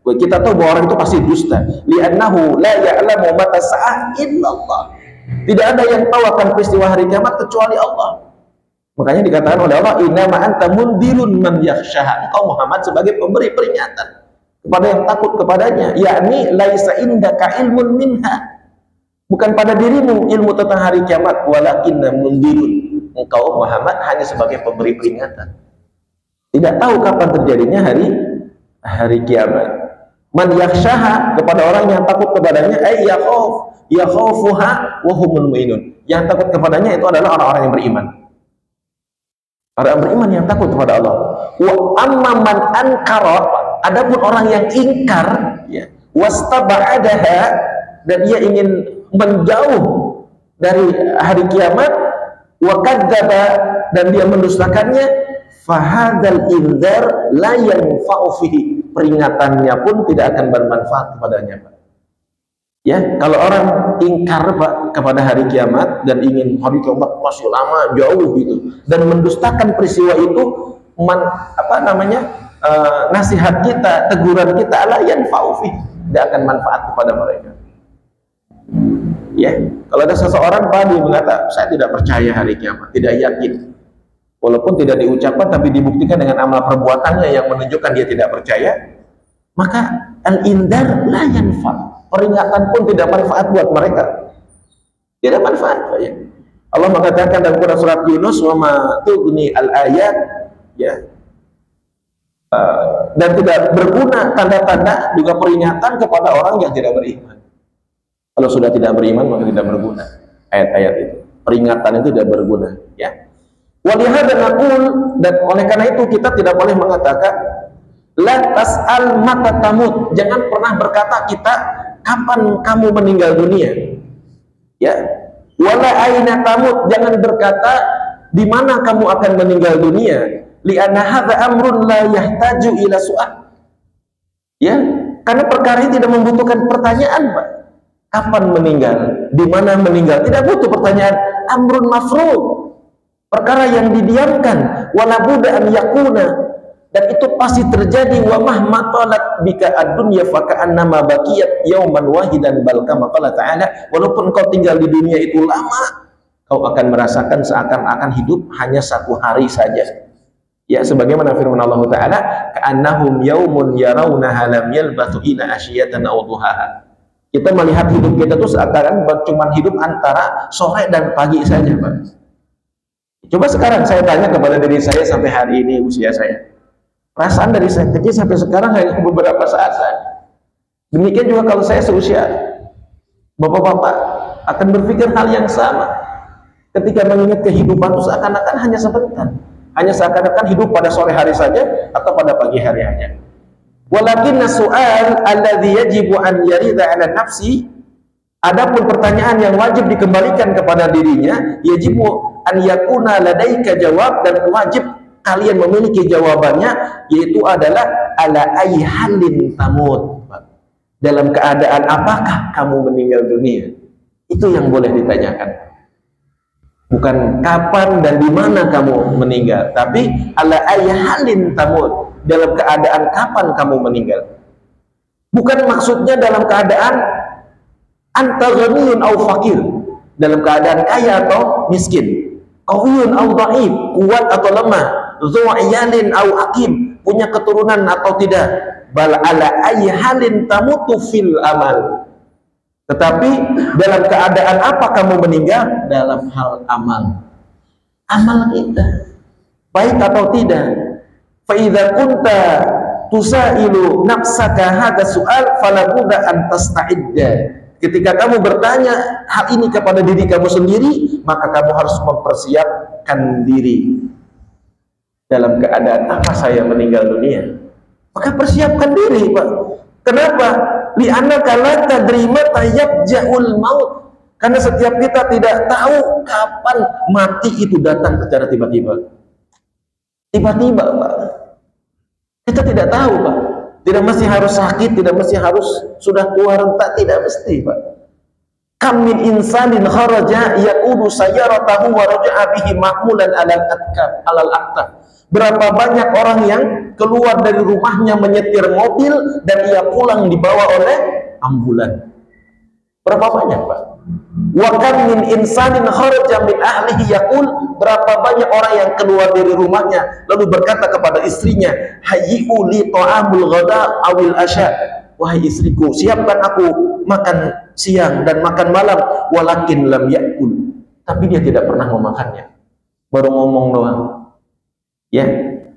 Kita tahu bahwa orang itu pasti dusta. Li'annahu la ya'lamu mata sa'ah illallah. Tidak ada yang tahu akan peristiwa hari kiamat kecuali Allah. Makanya dikatakan oleh Allah, innama anta mundirun man yakhshaha. Engkau Muhammad sebagai pemberi peringatan kepada yang takut kepadanya, yakni laisa indaka ilmun minha, bukan pada dirimu ilmu tentang hari kiamat, walakinna mundirun. Engkau Muhammad hanya sebagai pemberi peringatan, tidak tahu kapan terjadinya hari kiamat. Man yakhshaha, kepada orang yang takut kepadanya, ay yakhafuha wa humul mu'minun. Yang takut kepadanya itu adalah orang-orang yang beriman. Orang beriman yang takut kepada Allah. Wa amma man ankara, adapun orang yang ingkar, ya, wastaba'adaha, dan dia ingin menjauh dari hari kiamat, wa kadzdzaba, dan dia mendustakannya, fahadzal indzar la yanfa'u fihi, peringatannya pun tidak akan bermanfaat kepadanya, Pak. Ya, kalau orang ingkar, Pak, kepada hari kiamat dan ingin hari kiamat masih lama, jauh gitu, dan mendustakan peristiwa itu, nasihat kita, teguran kita, la yanfa'u fihi, tidak akan manfaat kepada mereka. Ya, kalau ada seseorang, Pak, dia mengatakan saya tidak percaya hari kiamat, tidak yakin, walaupun tidak diucapkan tapi dibuktikan dengan amal perbuatannya yang menunjukkan dia tidak percaya, maka al-indar la yanfa', peringatan pun tidak manfaat buat mereka, tidak manfaat, Pak ya. Allah mengatakan dalam Quran surat Yunus, wa ma tughni al-ayat, ya, dan tidak berguna tanda-tanda juga peringatan kepada orang yang tidak beriman. Kalau sudah tidak beriman maka tidak berguna ayat-ayat itu, peringatan itu tidak berguna, ya. Walihada naqul, dan oleh karena itu kita tidak boleh mengatakan la tas'al mata tamut, jangan pernah berkata kita kapan kamu meninggal dunia, ya. Wala aina tamut, jangan berkata di mana kamu akan meninggal dunia, li'anna hadza amrun la yahtaju ila su'al, ya, karena perkara ini tidak membutuhkan pertanyaan, Pak. Kapan meninggal, di mana meninggal, tidak butuh pertanyaan. Amrun mafruḍ, perkara yang didiamkan, wala budda an yakuna, dan itu pasti terjadi. Wa mahma talat bika ad-dunya fa ka'annama baqiyat yauman wahidan, bal kama qala ta'ala, walaupun kau tinggal di dunia itu lama, kau akan merasakan seakan-akan hidup hanya satu hari saja. Ya, sebagaimana firman Allah Ta'ala, ka'annahum yaumun yarawnaha lam yalbathu ila asyiyatan aw duhaha. Kita melihat hidup kita itu seakan cuma hidup antara sore dan pagi saja, Pak. Coba sekarang saya tanya kepada diri saya sampai hari ini usia saya, perasaan dari saya kecil sampai sekarang hanya beberapa saat saja. Demikian juga kalau saya seusia bapak-bapak akan berpikir hal yang sama. Ketika mengingat kehidupan itu seakan-akan hanya sebentar. hanya seakan-akan hidup pada sore hari saja atau pada pagi hari aja. Walakinna su'al alladhi yajibu an yarida 'ala nafsi, adapun pertanyaan yang wajib dikembalikan kepada dirinya, yajibu an yakuna ladaika jawab, dan wajib kalian memiliki jawabannya, yaitu adalah ala ayyi halin tamut, dalam keadaan apakah kamu meninggal dunia. Itu yang boleh ditanyakan, bukan kapan dan di mana kamu meninggal, tapi ala ayyi halin tamut, dalam keadaan kapan kamu meninggal. Bukan maksudnya dalam keadaan anta ghaniyun au fakir, dalam keadaan kaya atau miskin, qawiyun au dhaif, kuat atau lemah, dzu iyalin au aqim, punya keturunan atau tidak. Bal ala ayyi halin tamutu fil amal, tetapi dalam keadaan apa kamu meninggal? Dalam hal amal, amal kita baik atau tidak. Fa idza kunta tusailu nafsaka hadha su'al fala budda an tasta'idda. Ketika kamu bertanya hal ini kepada diri kamu sendiri, maka kamu harus mempersiapkan diri. Dalam keadaan apa saya meninggal dunia? Maka persiapkan diri, Pak. Kenapa? Li'annaka la tadri mata yabja'ul maut. Karena setiap kita tidak tahu kapan mati itu datang secara tiba-tiba. Tiba-tiba, Pak. Kita tidak tahu, Pak. Tidak mesti harus sakit, tidak mesti harus sudah tua renta, tidak mesti, Pak. Kam min insanin kharaja yaqudu sayyaratahu wa raja'a bihi mahmulan alal aqtab. Berapa banyak orang yang keluar dari rumahnya menyetir mobil dan ia pulang dibawa oleh ambulan. Berapa banyak, Pak? Wa kam min insanin kharaja min ahlihi yaqul, berapa banyak orang yang keluar dari rumahnya lalu berkata kepada istrinya, hayyi'u li ta'amul ghada awil asya, wahai istriku, siapkan aku makan siang dan makan malam, walakin lam yakul, tapi dia tidak pernah memakannya, baru ngomong doang. Ya,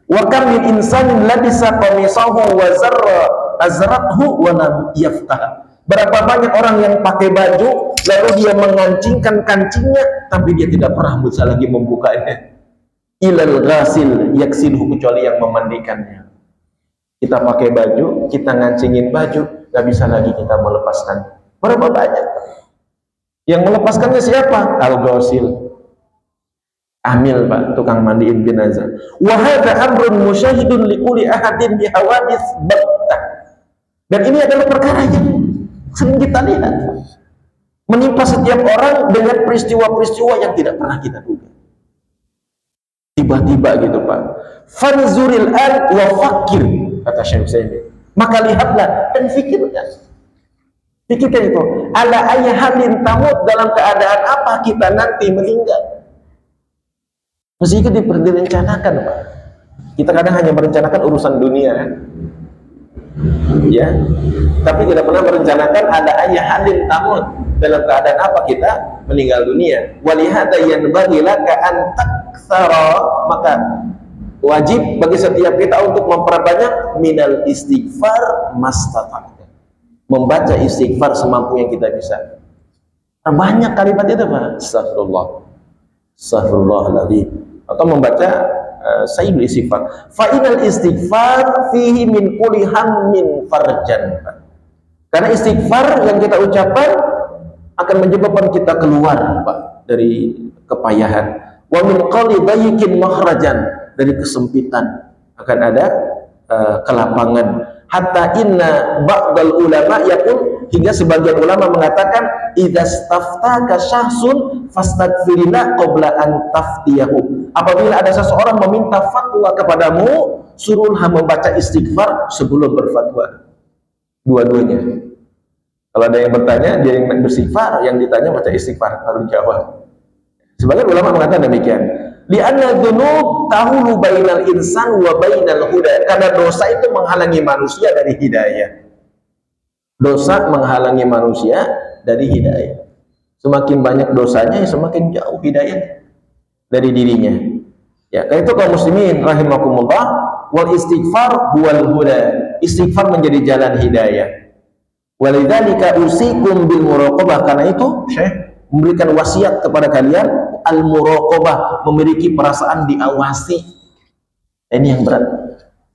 wa kam min insanin labisa qamisahu wa zarra azrathu wa lam yaftah. Berapa banyak orang yang pakai baju lalu dia mengancingkan kancingnya tapi dia tidak pernah bisa lagi membukanya. Ilal ghasil yaksilhu, kecuali yang memandikannya. Kita pakai baju, kita ngancingin baju, gak bisa lagi kita melepaskan. Berapa banyak? Yang melepaskannya siapa? Al-ghasil. Amil, Pak, tukang mandiin jenazah. Wa hadza amrun musyahidun likulli ahadin bihawadits battah. Dan ini adalah perkara yang sering kita lihat, menimpa setiap orang dengan peristiwa-peristiwa yang tidak pernah kita duga. Tiba-tiba gitu, Pak. Fanzuril an wa fakir, kata Syekh Utsaimin. Maka lihatlah dan fikirkan. Pikirkan itu. Ala ayyi halin tamut, dalam keadaan apa kita nanti meninggal. Mesti itu direncanakan, Pak. Kita kadang hanya merencanakan urusan dunia, kan? Ya, tapi tidak pernah merencanakan ada ayat hadin tamut, dalam keadaan apa kita meninggal dunia. Walihada yanbaghi laka an taktsara, maka wajib bagi setiap kita untuk memperbanyak minal istighfar mastata'ta, membaca istighfar semampu yang kita bisa. Banyak kalimat itu, Pak. Astagfirullah, astagfirullahaladzim, atau membaca sayyidul istighfar. Fa inal istighfar fihi min kulli hammin farjan. Karena istighfar yang kita ucapkan akan menyebabkan kita keluar, Pak, dari kepayahan. Wa min qalbi dayyikin makhrajan, dari kesempitan akan ada kelapangan. Hatta inna ba'dal ulama yaqul, hingga sebagian ulama mengatakan idzastaftaka syahsun fastaghfirillah qabla an taftiyahu. Apabila ada seseorang meminta fatwa kepadamu, suruhlah membaca istighfar sebelum berfatwa. Dua-duanya. Kalau ada yang bertanya, dia yang beristighfar, yang ditanya baca istighfar, baru jawab. Sebagian ulama mengatakan demikian. Li'anna dzunub tahulu bainal insan wa bainal huda. Karena dosa itu menghalangi manusia dari hidayah. Dosa menghalangi manusia dari hidayah. Semakin banyak dosanya, semakin jauh hidayah dari dirinya. Ya, karena itu kaum muslimin rahimakumullah, wal istighfar huwal huda. Istighfar menjadi jalan hidayah. Walidzalika usikum bil muraqabah. Karena itu Syekh memberikan wasiat kepada kalian al muraqabah, memiliki perasaan diawasi, Ini yang berat.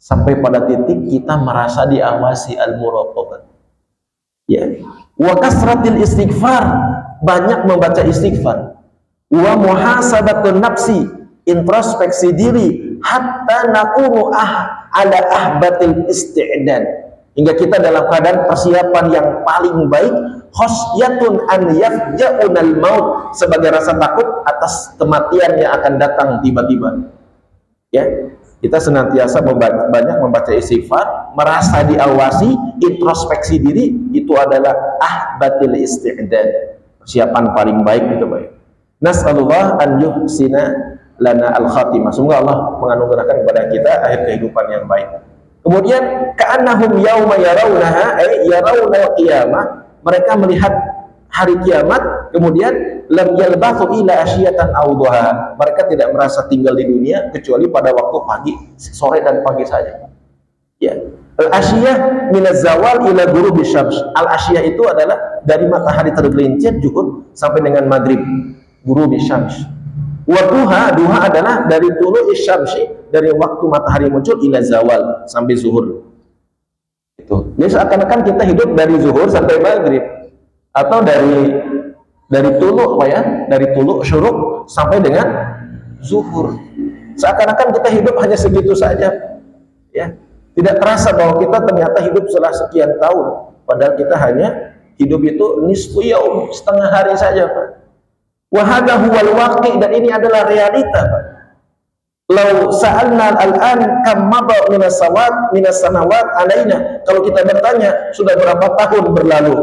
Sampai pada titik kita merasa diawasi, al-muraqabah. Ya. Wa kasratil istighfar, banyak membaca istighfar. Wa muhasabatun nafsi, introspeksi diri, hatta nakunu ala ahbatil isti'dad, hingga kita dalam keadaan persiapan yang paling baik, khosyatun an yafja'unal maut, sebagai rasa takut atas kematian yang akan datang tiba-tiba. Ya, kita senantiasa banyak membaca istighfar, merasa diawasi, introspeksi diri, itu adalah ahbatil isti'dad, persiapan paling baik itu baik. Nas'alullah an yuhsina lana al-khatimah, semoga Allah menganugerahkan kepada kita akhir kehidupan yang baik. Kemudian ka'annahum yauma yarawnaha, yarawna qiyamah, mereka melihat hari kiamat, kemudian lam yalbathu ila asyiyatan aw duha, mereka tidak merasa tinggal di dunia kecuali pada waktu pagi, sore dan pagi saja. Ya. Al-asyiyah minaz zawal ila ghurubi syams. Al-asyiyah itu adalah dari matahari tergelincir zuhur sampai dengan maghrib, ghurubi syams. Wa duha, duha adalah dari tulu'i syamsi, dari waktu matahari muncul ila zawal sampai zuhur. Itu. Jadi seakan-akan kita hidup dari zuhur sampai maghrib, atau dari tulu, apa ya? Dari tulu syuruk sampai dengan zuhur. Seakan-akan kita hidup hanya segitu saja. Ya. Tidak terasa bahwa kita ternyata hidup setelah sekian tahun, padahal kita hanya hidup itu nisfu yaum, setengah hari saja, Pak. Wa hadha huwal waqi', dan ini adalah realita, Pak. Lau sa'alna al-an kam mada minas sanawat alaina, kalau kita bertanya sudah berapa tahun berlalu,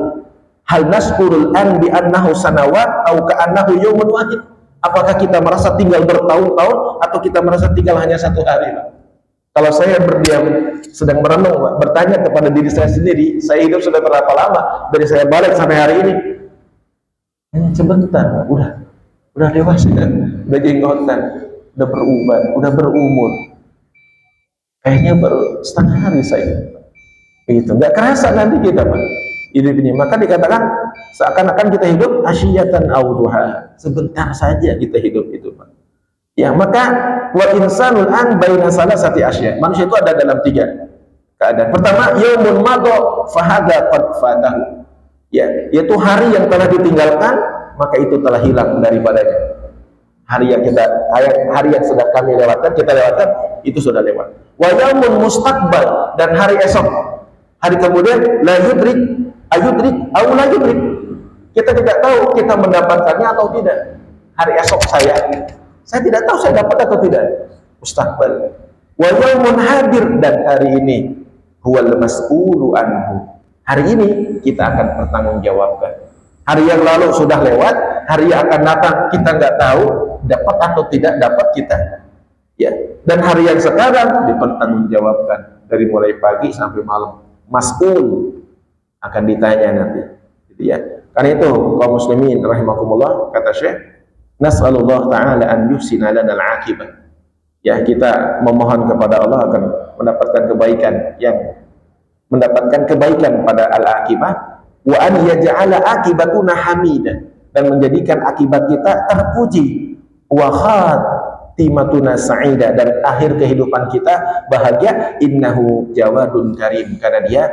hal naskurul an bi annahu sanawat au ka'annahu yawmun wahid, apakah kita merasa tinggal bertahun-tahun atau kita merasa tinggal hanya satu hari, Pak? Kalau saya berdiam sedang merenung, Pak, bertanya kepada diri saya sendiri, saya hidup sudah berapa lama dari saya balik sampai hari ini? Sebentar, Pak. Udah dewasa, udah jenggotan, udah beruban, udah berumur. Kayaknya baru setengah hari saya. Begitu, nggak kerasa nanti kita, Pak, hidup ini. Maka dikatakan seakan-akan kita hidup asyiyatan aw duha, sebentar saja kita hidup itu, Pak. Ya, maka wal insanul an baina salasati asya. Manusia itu ada dalam tiga keadaan. Pertama, yaumun madha fahada qad fatahu. Ya, yaitu hari yang telah ditinggalkan, maka itu telah hilang daripadanya. Hari yang sudah kami lewatkan, kita lewatkan, itu sudah lewat. Wa yaumun mustaqbal, dan hari esok. Hari kemudian la yudrik ayudrik aw la yudrik. Kita tidak tahu kita mendapatkannya atau tidak. Hari esok saya tidak tahu saya dapat atau tidak. Mustaqbal. Wa yaumun hadir, dan hari ini huwal mas'ulu anhu. Hari ini kita akan bertanggungjawabkan. Hari yang lalu sudah lewat, hari yang akan datang kita nggak tahu dapat atau tidak dapat kita. Ya. Dan hari yang sekarang dipertanggungjawabkan dari mulai pagi sampai malam. Mas'ul, akan ditanya nanti. Gitu ya. Karena itu kaum muslimin rahimakumullah, kata Syekh, nas'alullah ta'ala an yuhsina lana al-aqibah. Ya, kita memohon kepada Allah akan mendapatkan kebaikan pada al-aqibah, wa an yaj'ala aqibatuna hamidah, dan menjadikan akibat kita terpuji, wa khatimatuna sa'idah, dan akhir kehidupan kita bahagia. Innahu jawadun karim, karena dia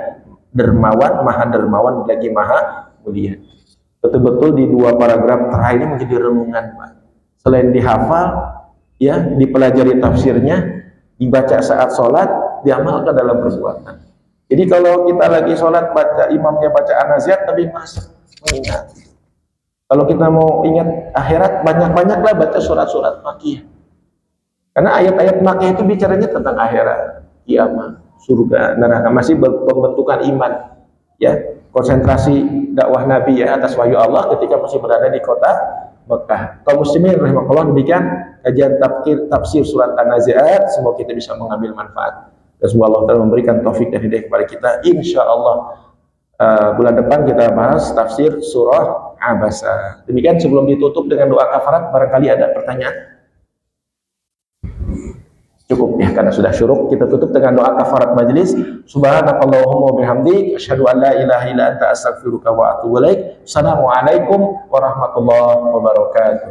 dermawan, maha dermawan lagi maha mulia. Betul-betul di dua paragraf terakhir ini menjadi renungan, Pak. Selain dihafal, ya, dipelajari tafsirnya, dibaca saat sholat, diamalkan dalam perbuatan. Jadi kalau kita lagi sholat, baca imamnya baca an-naziat, tapi masih mengingat. Kalau kita mau ingat akhirat, banyak-banyaklah baca surat-surat Makkiyah. Karena ayat-ayat Makkiyah itu bicaranya tentang akhirat, kiamat, surga, neraka, masih pembentukan iman, ya. Konsentrasi dakwah Nabi, ya, atas wahyu Allah ketika masih berada di kota Mekah. Kaum muslimin rahimakumullah, demikian kajian tafsir surat An-Nazi'at. Semoga kita bisa mengambil manfaat, dan semoga Allah Ta'ala memberikan taufik dan hidayah kepada kita. Insya Allah bulan depan kita bahas tafsir surah Abasa. Demikian, sebelum ditutup dengan doa kafarat, barangkali ada pertanyaan. Cukup ya, karena sudah syuruk. Kita tutup dengan doa kafarat majelis. Subhanakallahumma bihamdik, asyhadu an la ilaha illa anta, astaghfiruka wa atubu ilaik. Assalamualaikum warahmatullahi wabarakatuh.